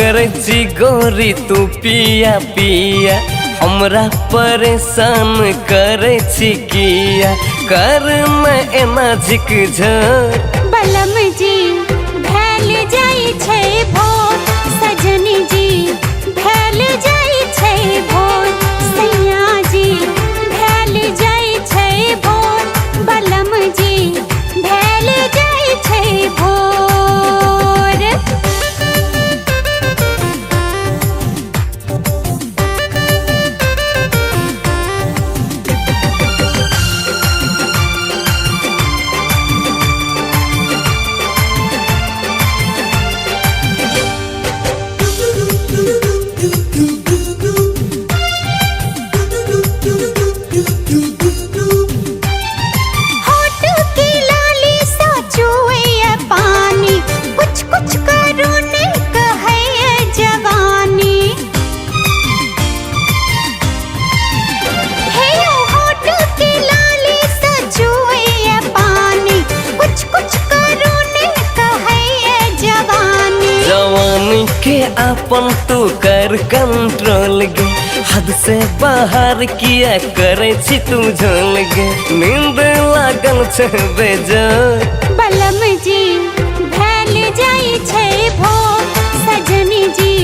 करे छी गोरी तू पिया पिया, हमरा परेशान करे छी किया, कर में एना झिकझोर। बलम जी भैल जाई छै भोर, सजनी जी भैल जाई छै भोर, सैया जी भैल जाई छै भोर, बलम जी भैल जाई छै भोर। के अपन तू कर कंट्रोल गे, हद से बाहर किया करे छी तू झोल गे, नींद लागल छै बेजोर। बलम जी भैल जाई छै भोर, सजनी जी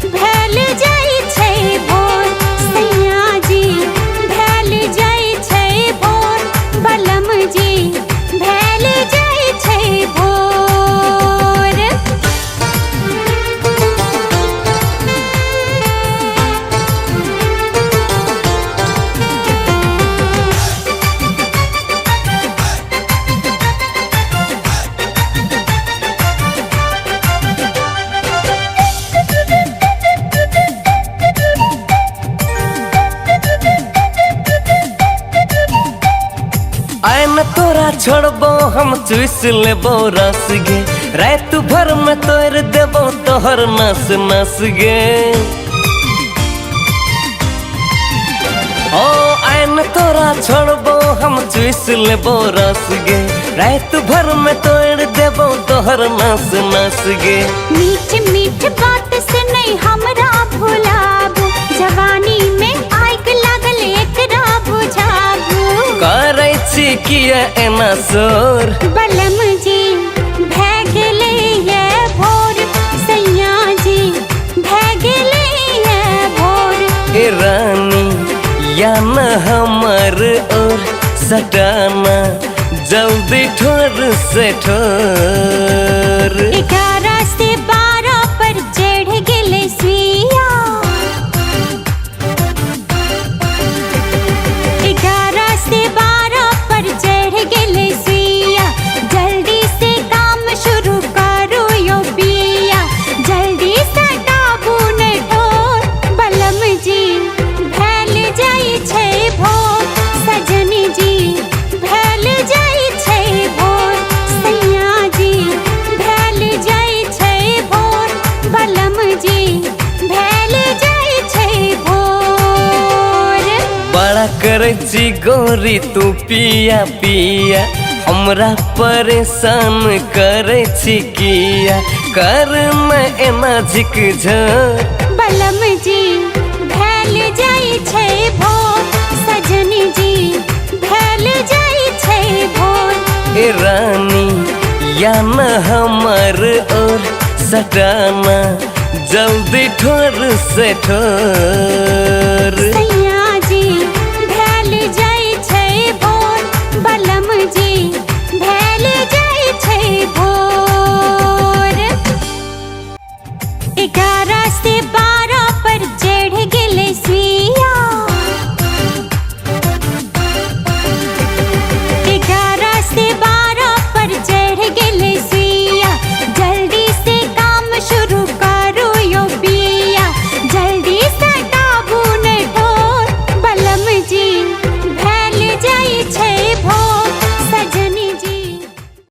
भैल जाई छै भोर, सैया जी भैल जाई छै भोर, बलम जी भैल जाई छै भोर। आय न तोरा छोड़बो हम चूस लेबो रस गे, रात भर में तोड़ देबो तोहर नस नस गे। ओ आय न तोरा छोड़बो हम चूस लेबो रस गे, रात भर में तोड़ देबो तोहर नस नस गे। मीठ मीठ बात से नहीं हमरा भुलाबू, जवानी में आग लागल एकरा बुझाबू। करे छी किया एना सोर, बलम जी भै गेलै ये भोर, सैया जी भै गेलै ये भोर। ए रानी या न हमर ओर सटाना, जल्दी ठोर से ठोर। 11 से 12 पर चढ़ गेलै सुइया, 11 से 12 पर चढ़ गेलै सुइया, जल्दी से काम शुरू करो यो पिया, जल्दी से काबू ने ठोर। बलम जी भैल जाई छै भोर, सजनी जी भैल जाई छै भोर, सैया जी भैल जाई छै भोर, बलम जी भैल जाई छै भोर। बड़ा करे छी गोरी तू पिया पिया, हमरा परेशान करे छी किया, कर में एना झिकझोर। बलम जी भैल जाई छै भोर, सजनी जी भैल जाई छै भोर। ए रानी या न हमर ओर सटाना, जल्दी ठोर से ठोर।